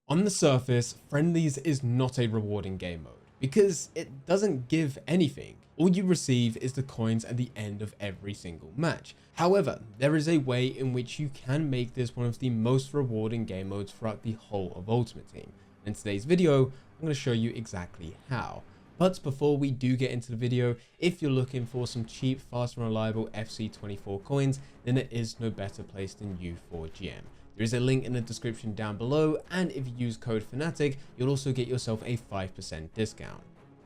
On the surface, Friendlies is not a rewarding game mode because it doesn't give anything. All you receive is the coins at the end of every single match. However, there is a way in which you can make this one of the most rewarding game modes throughout the whole of Ultimate Team. In today's video, I'm going to show you exactly how. But before we do get into the video, if you're looking for some cheap, fast and reliable FC24 coins, then there is no better place than U4GM. There is a link in the description down below, and if you use code Fanatic, you'll also get yourself a 5% discount.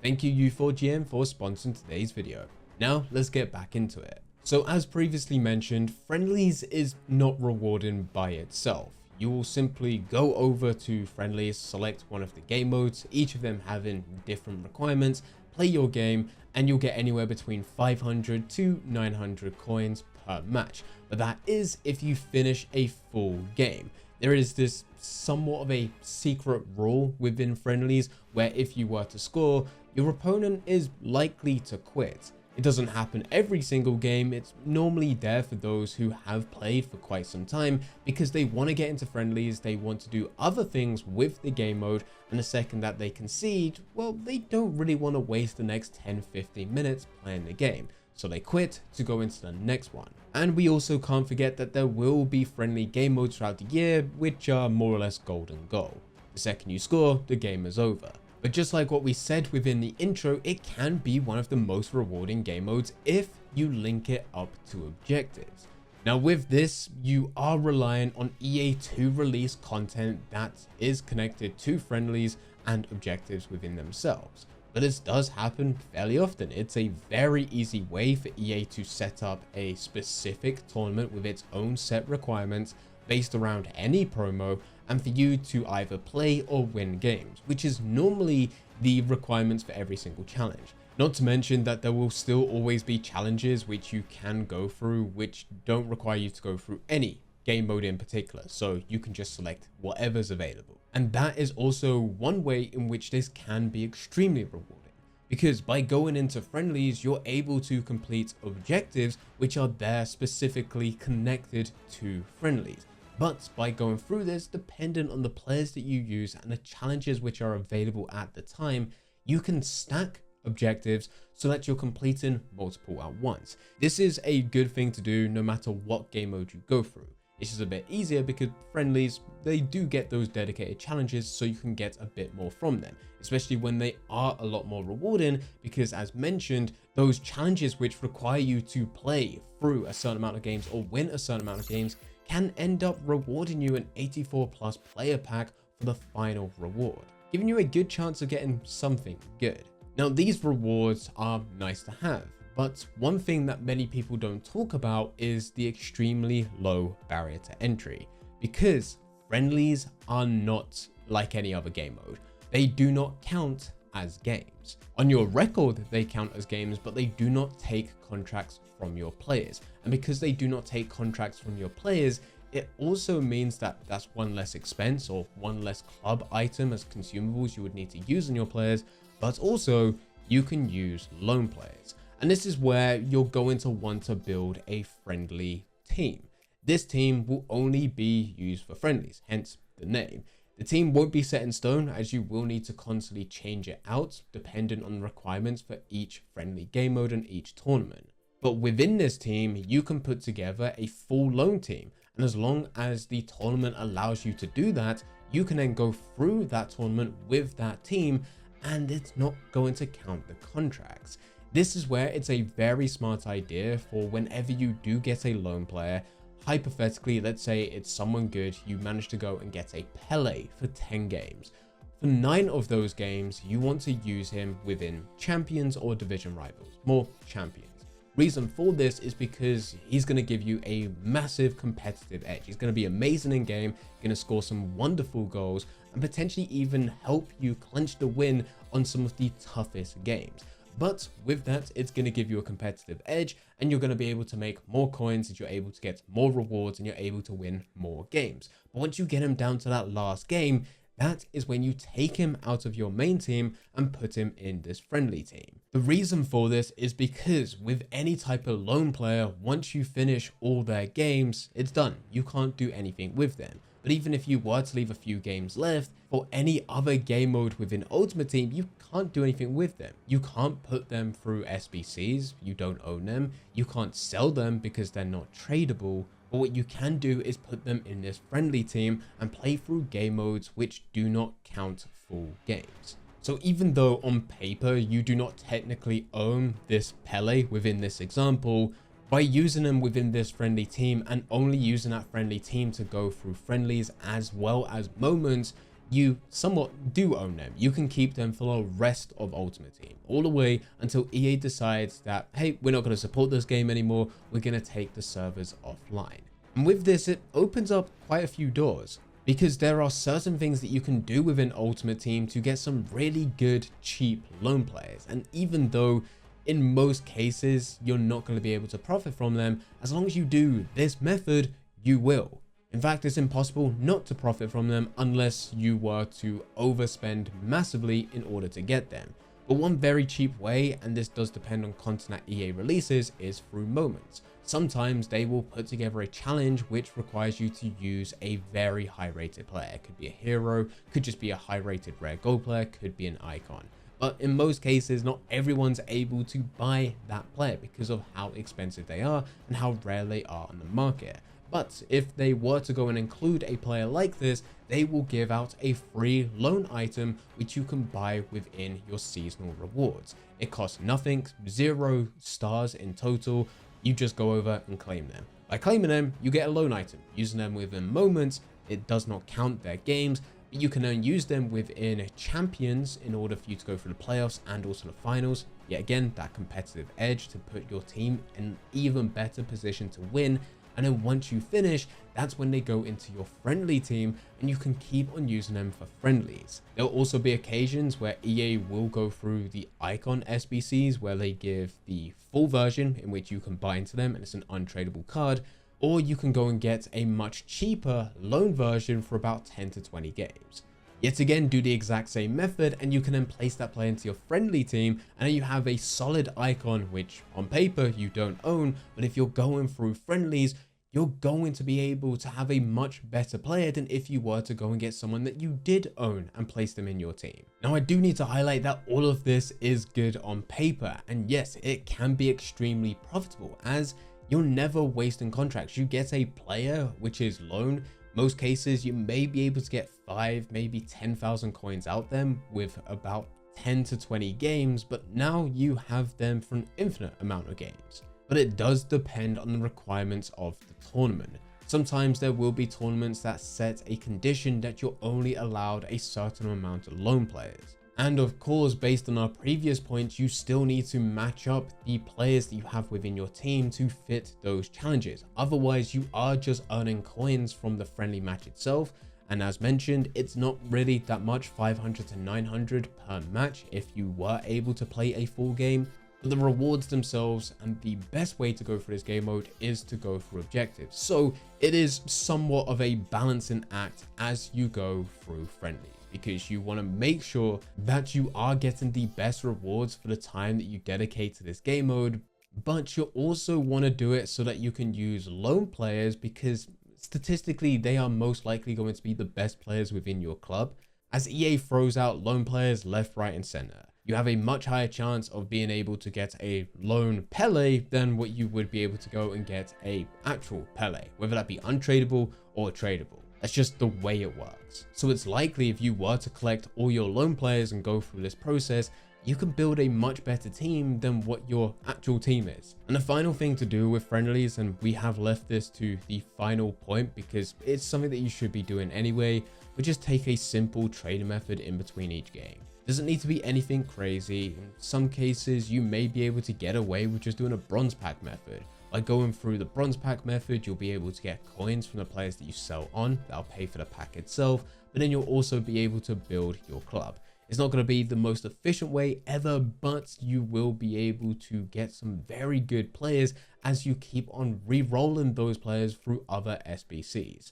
Thank you U4GM for sponsoring today's video. Now let's get back into it. So as previously mentioned, Friendlies is not rewarding by itself. You will simply go over to Friendlies, select one of the game modes, each of them having different requirements, play your game, and you'll get anywhere between 500 to 900 coins per match. But that is if you finish a full game. There is this somewhat of a secret rule within Friendlies where if you were to score, your opponent is likely to quit. It doesn't happen every single game. It's normally there for those who have played for quite some time because they want to get into Friendlies, they want to do other things with the game mode, and the second that they concede, well, they don't really want to waste the next 10-15 minutes playing the game. So they quit to go into the next one. And we also can't forget that there will be friendly game modes throughout the year, which are more or less golden goal. The second you score, the game is over. But just like what we said within the intro, it can be one of the most rewarding game modes if you link it up to objectives. Now with this, you are relying on EA to release content that is connected to Friendlies and objectives within themselves. But this does happen fairly often. It's a very easy way for EA to set up a specific tournament with its own set requirements based around any promo, and for you to either play or win games, which is normally the requirements for every single challenge. Not to mention that there will still always be challenges which you can go through which don't require you to go through any game mode in particular, so you can just select whatever's available. And that is also one way in which this can be extremely rewarding, because by going into Friendlies, you're able to complete objectives which are there specifically connected to Friendlies. But by going through this, dependent on the players that you use and the challenges which are available at the time, you can stack objectives so that you're completing multiple at once. This is a good thing to do no matter what game mode you go through. It's just a bit easier because Friendlies, they do get those dedicated challenges so you can get a bit more from them, especially when they are a lot more rewarding because, as mentioned, those challenges which require you to play through a certain amount of games or win a certain amount of games can end up rewarding you an 84+ player pack for the final reward, giving you a good chance of getting something good. Now, these rewards are nice to have, but one thing that many people don't talk about is the extremely low barrier to entry, because Friendlies are not like any other game mode. They do not count as games. On your record, they count as games, but they do not take contracts from your players. And because they do not take contracts from your players, it also means that that's one less expense or one less club item as consumables you would need to use on your players, but also you can use lone players. And this is where you're going to want to build a friendly team. This team will only be used for Friendlies, hence the name. The team won't be set in stone, as you will need to constantly change it out dependent on the requirements for each friendly game mode and each tournament. But within this team, you can put together a full lone team, and as long as the tournament allows you to do that, you can then go through that tournament with that team, and it's not going to count the contracts. This is where it's a very smart idea for whenever you do get a lone player. Hypothetically, let's say it's someone good, you manage to go and get a Pele for 10 games. For 9 of those games, you want to use him within champions or division rivals, more champions. Reason for this is because he's going to give you a massive competitive edge. He's going to be amazing in game, going to score some wonderful goals, and potentially even help you clinch the win on some of the toughest games. But with that, it's going to give you a competitive edge, and you're going to be able to make more coins, and you're able to get more rewards, and you're able to win more games. But once you get him down to that last game, that is when you take him out of your main team and put him in this friendly team. The reason for this is because with any type of lone player, once you finish all their games, it's done. You can't do anything with them. But even if you were to leave a few games left, for any other game mode within Ultimate Team, you can't do anything with them. You can't put them through SBCs, you don't own them. You can't sell them because they're not tradable. But what you can do is put them in this friendly team and play through game modes which do not count full games. So even though on paper you do not technically own this Pele within this example, by using them within this friendly team and only using that friendly team to go through friendlies as well as moments, you somewhat do own them. You can keep them for the rest of Ultimate Team, all the way until EA decides that, hey, we're not going to support this game anymore, we're going to take the servers offline. And with this, it opens up quite a few doors, because there are certain things that you can do within Ultimate Team to get some really good, cheap loan players. And even though in most cases you're not going to be able to profit from them, as long as you do this method, you will. In fact, it's impossible not to profit from them unless you were to overspend massively in order to get them. But one very cheap way, and this does depend on content that EA releases, is through moments. Sometimes they will put together a challenge which requires you to use a very high rated player. It could be a hero, could just be a high rated rare gold player, could be an icon. But in most cases, not everyone's able to buy that player because of how expensive they are and how rare they are on the market. But if they were to go and include a player like this, they will give out a free loan item which you can buy within your seasonal rewards. It costs nothing, 0 stars in total. You just go over and claim them. By claiming them, you get a loan item. Using them within moments, it does not count their games, but you can then use them within champions in order for you to go through the playoffs and also the finals. Yet again, that competitive edge to put your team in an even better position to win. And then once you finish, that's when they go into your friendly team and you can keep on using them for friendlies. There'll also be occasions where EA will go through the icon SBCs where they give the full version in which you can buy into them and it's an untradable card, or you can go and get a much cheaper loan version for about 10 to 20 games. Yet again, do the exact same method and you can then place that player into your friendly team, and then you have a solid icon which on paper you don't own, but if you're going through friendlies, you're going to be able to have a much better player than if you were to go and get someone that you did own and place them in your team. Now, I do need to highlight that all of this is good on paper, and yes, it can be extremely profitable as you're never wasting contracts. You get a player which is loan. Most cases you may be able to get 5, maybe 10,000 coins out them with about 10 to 20 games, but now you have them for an infinite amount of games. But it does depend on the requirements of the tournament. Sometimes there will be tournaments that set a condition that you're only allowed a certain amount of loan players. And of course, based on our previous points, you still need to match up the players that you have within your team to fit those challenges. Otherwise, you are just earning coins from the friendly match itself. And as mentioned, it's not really that much, 500 to 900 per match if you were able to play a full game. But the rewards themselves and the best way to go for this game mode is to go for objectives. So it is somewhat of a balancing act as you go through friendlies, because you want to make sure that you are getting the best rewards for the time that you dedicate to this game mode, but you also want to do it so that you can use loan players, because statistically they are most likely going to be the best players within your club. As EA throws out loan players left, right and center, you have a much higher chance of being able to get a loan Pele than what you would be able to go and get a actual Pele, whether that be untradable or tradable. That's just the way it works. So it's likely if you were to collect all your loan players and go through this process, you can build a much better team than what your actual team is. And the final thing to do with friendlies, and we have left this to the final point because it's something that you should be doing anyway, but just take a simple trading method in between each game. Doesn't need to be anything crazy. In some cases, you may be able to get away with just doing a bronze pack method. By going through the bronze pack method, you'll be able to get coins from the players that you sell on. That'll pay for the pack itself, but then you'll also be able to build your club. It's not going to be the most efficient way ever, but you will be able to get some very good players as you keep on re-rolling those players through other SBCs.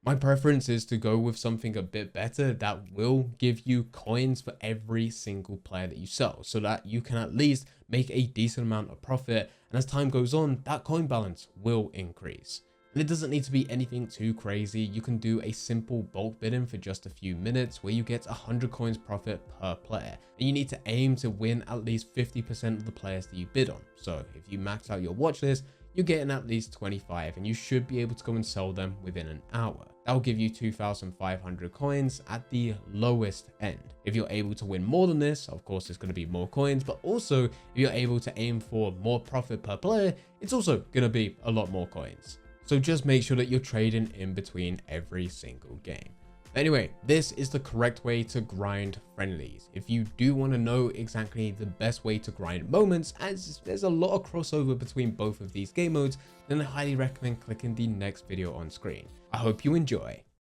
My preference is to go with something a bit better that will give you coins for every single player that you sell, so that you can at least make a decent amount of profit, and as time goes on, that coin balance will increase. And it doesn't need to be anything too crazy. You can do a simple bulk bidding for just a few minutes where you get 100 coins profit per player. And you need to aim to win at least 50% of the players that you bid on. So if you max out your watch list, you're getting at least 25 and you should be able to go and sell them within an hour. That'll give you 2,500 coins at the lowest end. If you're able to win more than this, of course, it's going to be more coins, but also if you're able to aim for more profit per player, it's also going to be a lot more coins. So just make sure that you're trading in between every single game. Anyway, this is the correct way to grind friendlies. If you do want to know exactly the best way to grind moments, as there's a lot of crossover between both of these game modes, then I highly recommend clicking the next video on screen. I hope you enjoy.